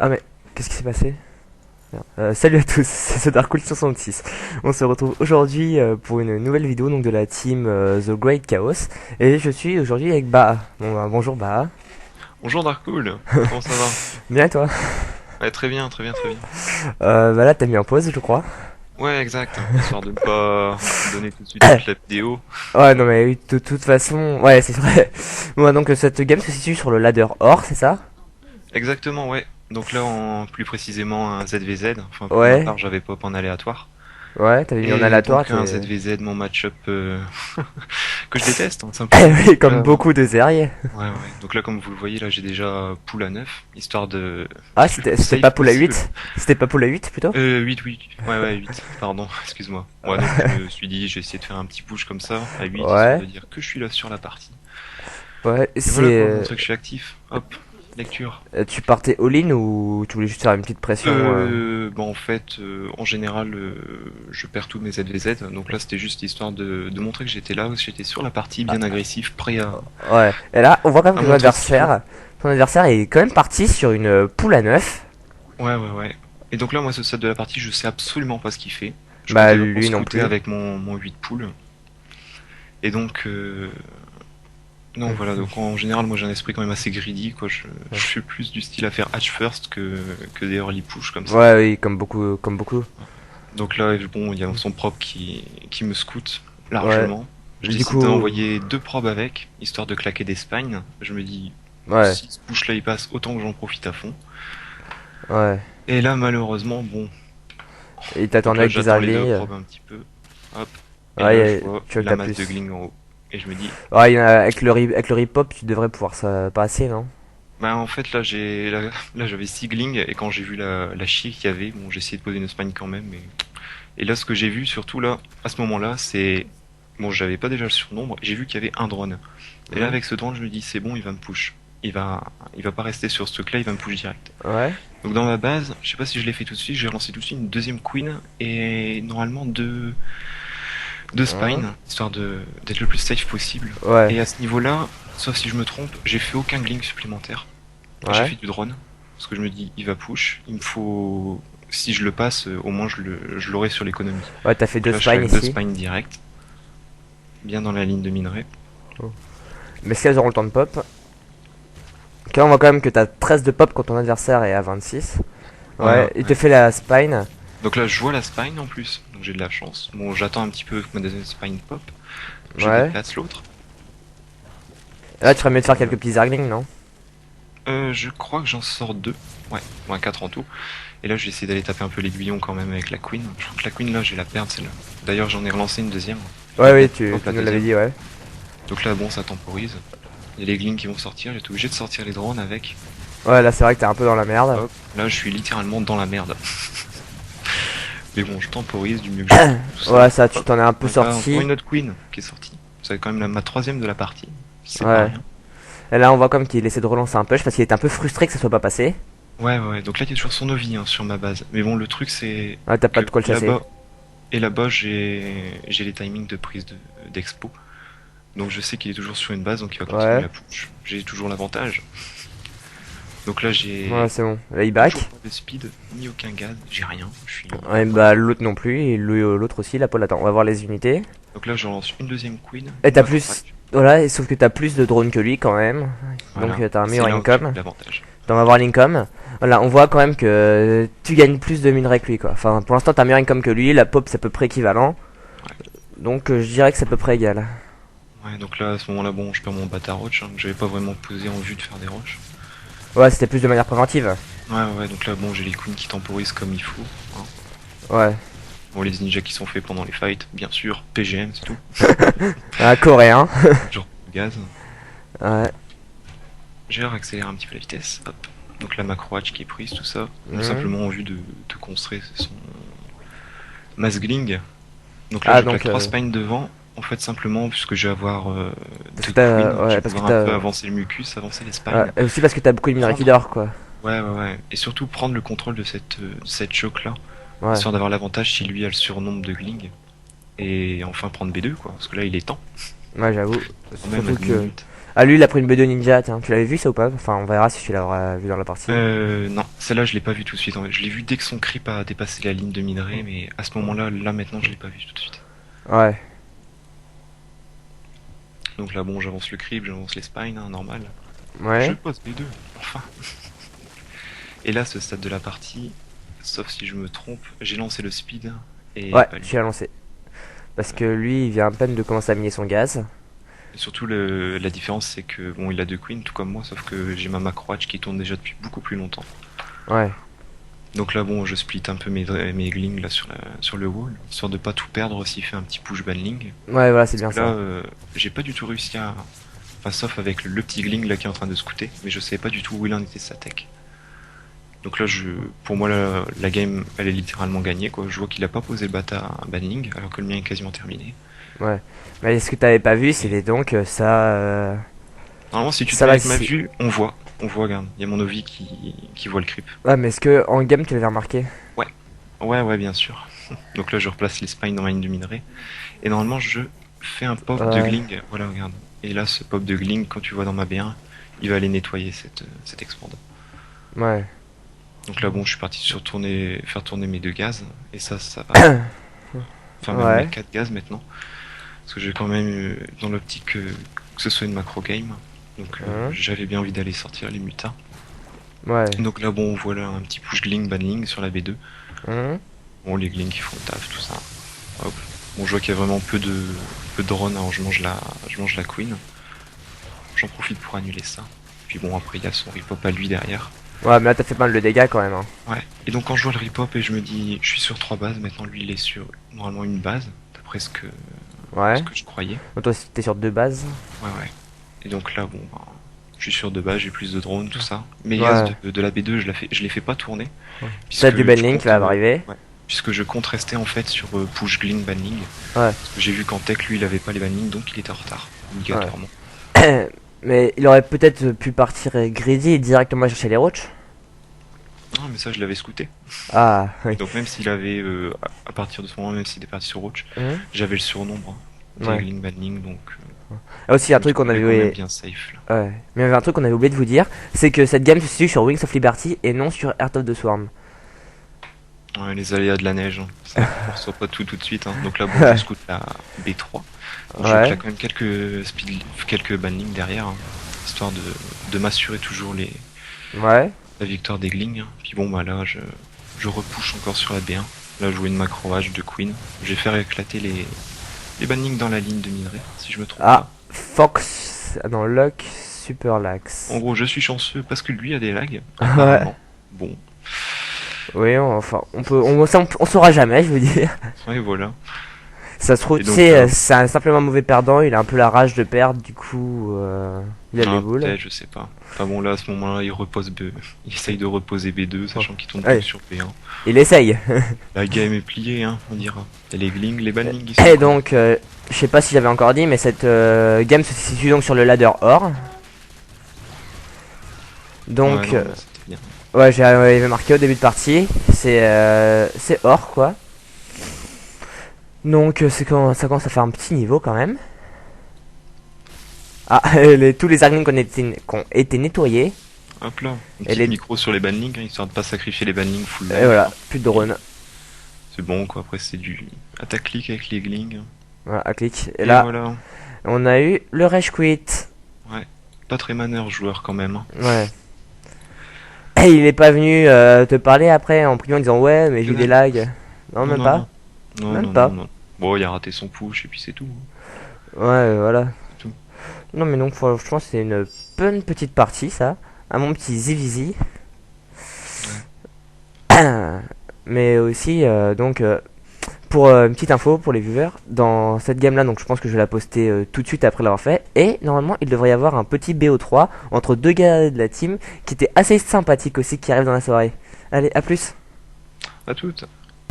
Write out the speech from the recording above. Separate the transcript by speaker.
Speaker 1: Ah mais, qu'est-ce qui s'est passé? Merde. Salut à tous, c'est Darkcool66. On se retrouve aujourd'hui pour une nouvelle vidéo donc de la team The Great Chaos. Et je suis aujourd'hui avec Baha. Bon, bonjour Baha.
Speaker 2: Bonjour Darkcool, comment ça va?
Speaker 1: Bien et toi?
Speaker 2: Ouais, très bien, très bien, très bien.
Speaker 1: Bah là t'as mis en pause je crois.
Speaker 2: Ouais, exact, histoire de ne pas donner tout de suite toute la vidéo.
Speaker 1: Ouais non mais oui, de toute façon, ouais c'est vrai. Bon donc cette game se situe sur le ladder or, c'est ça?
Speaker 2: Exactement, ouais. Donc là, plus précisément un ZVZ, enfin pour ma
Speaker 1: Ouais,
Speaker 2: part, j'avais pop en aléatoire.
Speaker 1: ouais, t'avais mis en
Speaker 2: Et
Speaker 1: aléatoire,
Speaker 2: donc un
Speaker 1: t'es...
Speaker 2: ZVZ, mon match-up que je déteste, hein, simplement.
Speaker 1: Oui,
Speaker 2: Donc
Speaker 1: comme
Speaker 2: là,
Speaker 1: beaucoup de Zerg.
Speaker 2: ouais, ouais. Donc là, comme vous le voyez, là j'ai déjà pool à 9, histoire de
Speaker 1: Ah
Speaker 2: d'être le
Speaker 1: c'était
Speaker 2: plus
Speaker 1: c'était pas
Speaker 2: safe
Speaker 1: pour la
Speaker 2: possible.
Speaker 1: 8? C'était pas pour la 8 plutôt?
Speaker 2: 8, oui. Ouais, ouais, 8. Pardon, excuse-moi. Ouais, donc je me suis dit, j'ai essayé de faire un petit push comme ça, à 8, histoire
Speaker 1: Ouais,
Speaker 2: de dire que je suis là sur la partie.
Speaker 1: ouais,
Speaker 2: Et voilà quoi,
Speaker 1: c'est...
Speaker 2: montrer que je suis actif. Hop, lecture.
Speaker 1: Tu partais all-in ou tu voulais juste faire une petite pression
Speaker 2: Bah en fait, en général, je perds tous mes ZVZ. Donc là, c'était juste histoire de montrer que j'étais là, que j'étais sur la partie, bien agressif, prêt
Speaker 1: Ouais. Et là, on voit quand même
Speaker 2: à
Speaker 1: que
Speaker 2: montrer ce qu'il faut.
Speaker 1: ton adversaire est quand même parti sur une poule à 9.
Speaker 2: Ouais, ouais, ouais. Et donc là, moi, ce stade de la partie, je sais absolument pas ce qu'il fait. Je
Speaker 1: Bah,
Speaker 2: comptais vraiment
Speaker 1: lui non
Speaker 2: scouter
Speaker 1: plus.
Speaker 2: avec mon 8 pool. Et donc, non, voilà. Donc en général, moi, j'ai un esprit quand même assez greedy, quoi. Je suis plus du style à faire hatch first que des early push comme ça.
Speaker 1: Ouais, oui, comme beaucoup, comme beaucoup.
Speaker 2: Donc là, bon, il y a son prob qui me scoute
Speaker 1: Ouais.
Speaker 2: largement. Je
Speaker 1: Du
Speaker 2: décide
Speaker 1: coup,
Speaker 2: d'envoyer deux probes avec, histoire de claquer des spines. Je me dis,
Speaker 1: ouais,
Speaker 2: si ce push là il passe, autant que j'en profite à fond.
Speaker 1: ouais.
Speaker 2: Et là, malheureusement, bon.
Speaker 1: Il
Speaker 2: Donc
Speaker 1: t'attendait
Speaker 2: là,
Speaker 1: avec des
Speaker 2: j'attends les deux
Speaker 1: arglings.
Speaker 2: probes un petit peu. Hop. Et là, je
Speaker 1: Ouais,
Speaker 2: vois
Speaker 1: tu veux que
Speaker 2: la
Speaker 1: t'as
Speaker 2: masse de
Speaker 1: plus.
Speaker 2: gling en haut. Et je me dis,
Speaker 1: Ouais, avec avec le rip-hop, tu devrais pouvoir ça passer, non?
Speaker 2: bah en fait, là j'avais 6 gling, et quand j'ai vu la chier qu'il y avait, bon, j'ai essayé de poser une spine quand même. Et là, ce que j'ai vu, surtout là, à ce moment-là, c'est. Bon, j'avais pas déjà le surnombre, j'ai vu qu'il y avait un drone. Et là,
Speaker 1: Hmm.
Speaker 2: avec ce drone, je me dis, c'est bon, il va me push. Il va pas rester sur ce truc-là, il va me push direct.
Speaker 1: Ouais.
Speaker 2: Donc dans ma base, je sais pas si je l'ai fait tout de suite, j'ai relancé tout de suite une deuxième queen et normalement deux
Speaker 1: Hein.
Speaker 2: spines, histoire d'être le plus safe possible.
Speaker 1: Ouais.
Speaker 2: Et à ce niveau-là, sauf si je me trompe, j'ai fait aucun glink supplémentaire. J'ai
Speaker 1: Ouais.
Speaker 2: fait du drone, parce que je me dis, il va push, il me faut. Si je le passe, au moins je l'aurai sur l'économie.
Speaker 1: Ouais, t'as fait
Speaker 2: Donc
Speaker 1: deux
Speaker 2: là, je fais
Speaker 1: spines
Speaker 2: avec deux
Speaker 1: ici.
Speaker 2: spines direct, bien dans la ligne de minerai.
Speaker 1: Oh. Mais est-ce qu'elles auront le temps de pop? Ok, on voit quand même que t'as 13 de pop quand ton adversaire est à 26.
Speaker 2: Ouais, ouais,
Speaker 1: Ouais, il te
Speaker 2: ouais.
Speaker 1: fait la spine.
Speaker 2: Donc là, je vois la spine en plus, donc j'ai de la chance. Bon, j'attends un petit peu que ma deuxième spine pop. Je
Speaker 1: Ouais.
Speaker 2: déplace l'autre.
Speaker 1: Là, tu ferais mieux de faire
Speaker 2: Euh,
Speaker 1: quelques petits zarglings, non?
Speaker 2: je crois que j'en sors deux. Ouais, ou un 4 en tout. Et là, je vais essayer d'aller taper un peu l'aiguillon quand même avec la queen. Je crois que la queen là, je vais la perdre celle-là. D'ailleurs, j'en ai relancé une deuxième. Je
Speaker 1: Ouais,
Speaker 2: vais
Speaker 1: oui,
Speaker 2: peut-être
Speaker 1: tu,
Speaker 2: pop
Speaker 1: tu
Speaker 2: la
Speaker 1: nous l'avais
Speaker 2: deuxième.
Speaker 1: dit, ouais.
Speaker 2: Donc là, bon, ça temporise. Il y a les glings qui vont sortir. J'étais obligé de sortir les drones avec.
Speaker 1: Ouais, là, c'est vrai que t'es un peu dans la merde.
Speaker 2: Hop. Là, je suis littéralement dans la merde. Mais bon, je temporise du mieux que je peux. Tout ça.
Speaker 1: Ouais, ça, tu
Speaker 2: Hop.
Speaker 1: t'en es un peu
Speaker 2: Donc là, encore
Speaker 1: sorti.
Speaker 2: une autre queen qui est sortie. C'est quand même ma troisième de la partie. C'est pas
Speaker 1: Ouais.
Speaker 2: rien.
Speaker 1: Et là, on voit comme qu'il essaie de relancer un push parce qu'il est un peu frustré que ça soit pas passé.
Speaker 2: Ouais, ouais, ouais. Donc là, il y a toujours son Ovi hein, sur ma base. Mais bon, le truc, c'est
Speaker 1: Ouais, t'as pas
Speaker 2: que
Speaker 1: de quoi le chasser.
Speaker 2: là-bas, et là-bas, j'ai les timings de prise d'expo. Donc je sais qu'il est toujours sur une base, donc il va continuer
Speaker 1: Ouais.
Speaker 2: à push. J'ai toujours l'avantage. Donc là,
Speaker 1: Ouais,
Speaker 2: j'ai
Speaker 1: c'est bon. Là, il back.
Speaker 2: toujours pas de speed, ni aucun gaz, j'ai rien. Je suis
Speaker 1: Ouais,
Speaker 2: full
Speaker 1: bah,
Speaker 2: neutral.
Speaker 1: l'autre non plus. Et l'autre aussi, la Paul attend. On va voir les unités.
Speaker 2: Donc là, je lance une deuxième queen,
Speaker 1: Et
Speaker 2: une
Speaker 1: t'as plus.
Speaker 2: macroattaque.
Speaker 1: Voilà, et sauf que t'as plus de drones que lui quand même. Donc,
Speaker 2: Voilà.
Speaker 1: t'as un
Speaker 2: Et c'est
Speaker 1: meilleur
Speaker 2: là où j'ai
Speaker 1: income.
Speaker 2: l'avantage.
Speaker 1: On va voir l'income. Voilà, on voit quand même que tu gagnes plus de minerais que lui, quoi. Enfin, pour l'instant, t'as un meilleur income que lui. La pop, c'est à peu près équivalent.
Speaker 2: Ouais.
Speaker 1: Donc, je dirais que c'est à peu près égal.
Speaker 2: Ouais, donc là, à ce moment-là, bon, je perds mon bâtard roach, hein, que j'avais pas vraiment posé en vue de faire des roches.
Speaker 1: Ouais, c'était plus de manière préventive.
Speaker 2: Ouais, ouais, donc là, bon, j'ai les queens qui temporisent comme il faut. Hein.
Speaker 1: Ouais.
Speaker 2: Bon, les ninjas qui sont faits pendant les fights, bien sûr, PGM, c'est tout.
Speaker 1: Ah, coréen.
Speaker 2: Genre gaz.
Speaker 1: Ouais.
Speaker 2: J'ai accéléré un petit peu la vitesse. Hop. Donc la macro hatch qui est prise, tout ça. Donc
Speaker 1: Mhm.
Speaker 2: simplement en vue de construire son masgling. Donc là,
Speaker 1: Ah,
Speaker 2: je claque
Speaker 1: donc,
Speaker 2: 3 spines devant. En fait, simplement, puisque je vais avoir
Speaker 1: parce que
Speaker 2: deux queens,
Speaker 1: t'as,
Speaker 2: je
Speaker 1: ouais,
Speaker 2: vais
Speaker 1: parce que
Speaker 2: pouvoir un peu
Speaker 1: t'as,
Speaker 2: avancer le mucus, avancer les
Speaker 1: ouais,
Speaker 2: spines.
Speaker 1: et aussi parce que t'as beaucoup de minerais qui
Speaker 2: Prendre.
Speaker 1: dorment, quoi.
Speaker 2: Ouais, ouais, ouais. Et surtout prendre le contrôle de cette choke là.
Speaker 1: Ouais.
Speaker 2: Histoire d'avoir l'avantage si lui a le surnombre de gling. Et enfin prendre B2, quoi. Parce que là, il est temps.
Speaker 1: Ouais, j'avoue.
Speaker 2: Quand même à
Speaker 1: Surtout
Speaker 2: 10
Speaker 1: que,
Speaker 2: minutes.
Speaker 1: Ah, lui, il a pris une B2 Ninja, tiens. Tu l'avais vu ça ou pas? Enfin, on verra si tu l'auras vu dans la partie.
Speaker 2: Non, celle-là je l'ai pas vue tout de suite. En fait. Je l'ai vue dès que son creep a dépassé la ligne de minerai, mais à ce moment-là, là maintenant, je l'ai pas vue tout de suite.
Speaker 1: Ouais.
Speaker 2: Donc là, bon, j'avance le creep, j'avance les spines, hein, normal. Je
Speaker 1: Ouais.
Speaker 2: pose les deux, enfin. Et là, ce stade de la partie, sauf si je me trompe, j'ai lancé le speed et
Speaker 1: Ouais,
Speaker 2: pas lui.
Speaker 1: tu l'as lancé. Parce que lui, il vient à peine de commencer à miner son gaz.
Speaker 2: Et surtout, la différence, c'est que bon, il a deux queens, tout comme moi, sauf que j'ai ma macro hatch qui tourne déjà depuis beaucoup plus longtemps.
Speaker 1: Ouais.
Speaker 2: Donc là, bon, je split un peu mes glings là sur le wall, histoire de pas tout perdre s'il fait un petit push banling.
Speaker 1: Ouais, voilà, c'est
Speaker 2: Parce
Speaker 1: bien
Speaker 2: que là,
Speaker 1: ça.
Speaker 2: j'ai pas du tout réussi à. Enfin, sauf avec le petit gling là qui est en train de scouter, mais je savais pas du tout où il en était sa tech. Donc là, pour moi, la game, elle est littéralement gagnée, quoi. Je vois qu'il a pas posé le bata banning, alors que le mien est quasiment terminé.
Speaker 1: Ouais. Mais ce que t'avais pas vu,
Speaker 2: Et
Speaker 1: c'était donc ça.
Speaker 2: normalement, si tu te
Speaker 1: Ça
Speaker 2: mets
Speaker 1: va
Speaker 2: avec ma
Speaker 1: si.
Speaker 2: vue, on voit, regarde, il y a mon Ovi qui voit le creep.
Speaker 1: Ouais, mais est-ce que en game tu l'avais remarqué?
Speaker 2: Ouais, ouais, bien sûr. Donc là, je replace les spines dans ma ligne de minerai. Et normalement, je fais un pop de
Speaker 1: Ouais.
Speaker 2: gling. Voilà, regarde. Et là, ce pop de gling, quand tu vois dans ma B1, il va aller nettoyer cette expand.
Speaker 1: Ouais.
Speaker 2: Donc là, bon, je suis parti faire tourner mes deux gaz. Et ça va. Enfin, même mes
Speaker 1: Ouais.
Speaker 2: quatre gaz maintenant. Parce que j'ai quand même eu dans l'optique que ce soit une macro game. Donc
Speaker 1: Hein.
Speaker 2: j'avais bien envie d'aller sortir les mutins.
Speaker 1: Ouais.
Speaker 2: Donc là, bon, voilà un petit push gling, banling sur la B2.
Speaker 1: Hein.
Speaker 2: Bon, les glings qui font le taf, tout ça. Hop. Bon, je vois qu'il y a vraiment peu de run, alors je mange la queen. J'en profite pour annuler ça. Puis bon, après, il y a son ripop à lui derrière.
Speaker 1: Ouais, mais là t'as fait pas mal de dégâts quand même. Hein.
Speaker 2: Ouais. Et donc, quand je vois le ripop et je me dis, je suis sur trois bases, maintenant lui, il est sur normalement une base, d'après ce
Speaker 1: Ouais.
Speaker 2: que je croyais.
Speaker 1: Donc toi t'es sur deux bases.
Speaker 2: Ouais. Et donc là, bon, ben, je suis sur deux bases, j'ai plus de drones, tout ça. Mes gaz
Speaker 1: Ouais.
Speaker 2: de la B2, je les fais pas tourner.
Speaker 1: Ouais. T'as
Speaker 2: Puisque
Speaker 1: du
Speaker 2: je
Speaker 1: banning qui
Speaker 2: compte,
Speaker 1: va arriver.
Speaker 2: ouais. Puisque je compte rester en fait sur push gling banning.
Speaker 1: Ouais.
Speaker 2: Parce que j'ai vu qu'en tech, lui, il avait pas les banning, donc il était en retard, obligatoirement.
Speaker 1: Ouais. Mais il aurait peut-être pu partir greedy et directement chercher les roaches.
Speaker 2: Non, mais ça, je l'avais scouté.
Speaker 1: Ah, oui.
Speaker 2: Donc même s'il avait, à partir de ce moment, même s'il était parti sur Roach,
Speaker 1: Hein.
Speaker 2: j'avais le surnombre
Speaker 1: Ouais.
Speaker 2: Tingling, Banning, donc
Speaker 1: Ah, aussi
Speaker 2: je
Speaker 1: un
Speaker 2: me
Speaker 1: truc qu'on
Speaker 2: trouvais
Speaker 1: avait
Speaker 2: quand même
Speaker 1: oublié.
Speaker 2: bien safe là.
Speaker 1: Ouais. Mais il y avait un truc qu'on avait oublié de vous dire, c'est que cette game se situe sur Wings of Liberty et non sur Heart of the Swarm.
Speaker 2: Ouais, les aléas de la neige, hein. Ça, on reçoit pas tout de suite. Hein. Donc là, bon, je scoute la B3. Bon, je
Speaker 1: Ouais.
Speaker 2: claque quand même quelques banning derrière, hein, histoire de m'assurer toujours
Speaker 1: Ouais.
Speaker 2: la victoire des Gling. Hein. Puis bon, bah là, je repousse encore sur la B1. Là, je jouais une macro H de Queen. Je vais faire éclater les banning dans la ligne de minerai, si je me trompe
Speaker 1: Ah,
Speaker 2: pas.
Speaker 1: Fox. Ah non, Lock, Super
Speaker 2: En
Speaker 1: Lax.
Speaker 2: gros, je suis chanceux parce que lui a des lags,
Speaker 1: Ouais.
Speaker 2: apparemment. Bon,
Speaker 1: Oui, enfin, on saura jamais, je veux dire.
Speaker 2: ouais, voilà.
Speaker 1: Ça se trouve,
Speaker 2: Et
Speaker 1: tu
Speaker 2: donc
Speaker 1: sais,
Speaker 2: là,
Speaker 1: c'est simplement un mauvais perdant, il a un peu la rage de perdre, du coup, il a les boules.
Speaker 2: peut-être, je sais pas. Enfin bon, là, à ce moment-là, il essaye de reposer B2, sachant qu'il tourne
Speaker 1: Ouais,
Speaker 2: plus sur B1.
Speaker 1: il essaye.
Speaker 2: La game est pliée, hein, on dira. Et les glings, les banning, ils sont
Speaker 1: Et
Speaker 2: quand même.
Speaker 1: donc, je sais pas si j'avais encore dit, mais cette game se situe donc sur le ladder or.
Speaker 2: Ouais,
Speaker 1: Donc,
Speaker 2: non, mais c'était bien.
Speaker 1: ouais, j'avais marqué au début de partie, c'est or quoi. Donc, ça commence à faire un petit niveau quand même. Ah, tous les arguments qu'on été nettoyés.
Speaker 2: Hop là, une
Speaker 1: Et
Speaker 2: petite micro sur les banning, hein, histoire de pas sacrifier les banning full
Speaker 1: et
Speaker 2: life.
Speaker 1: voilà,
Speaker 2: Hein.
Speaker 1: plus de drone.
Speaker 2: C'est bon, quoi. Après, c'est du attaque click avec les glings.
Speaker 1: Voilà, à clic. Et
Speaker 2: Et
Speaker 1: là,
Speaker 2: voilà.
Speaker 1: on a eu le rage quit.
Speaker 2: Ouais. Pas très maneur joueur quand même. Hein.
Speaker 1: Ouais. Et il est pas venu te parler après en priant en disant ouais, mais j'ai
Speaker 2: Que
Speaker 1: eu des
Speaker 2: dalle.
Speaker 1: lags. Non,
Speaker 2: Non,
Speaker 1: même
Speaker 2: non,
Speaker 1: pas.
Speaker 2: non. Non,
Speaker 1: Même
Speaker 2: non, non,
Speaker 1: pas.
Speaker 2: non. Bon, il a raté son push et puis c'est tout.
Speaker 1: Ouais, voilà.
Speaker 2: C'est tout.
Speaker 1: Non, mais donc, franchement, c'est une bonne petite partie, ça. À mon petit Zivizi. Mais aussi, donc, pour une petite info pour les viewers, dans cette game-là, donc je pense que je vais la poster tout de suite après l'avoir fait. Et normalement, il devrait y avoir un petit BO3 entre deux gars de la team qui était assez sympathique aussi, qui arrive dans la soirée. Allez, à plus.
Speaker 2: À toutes.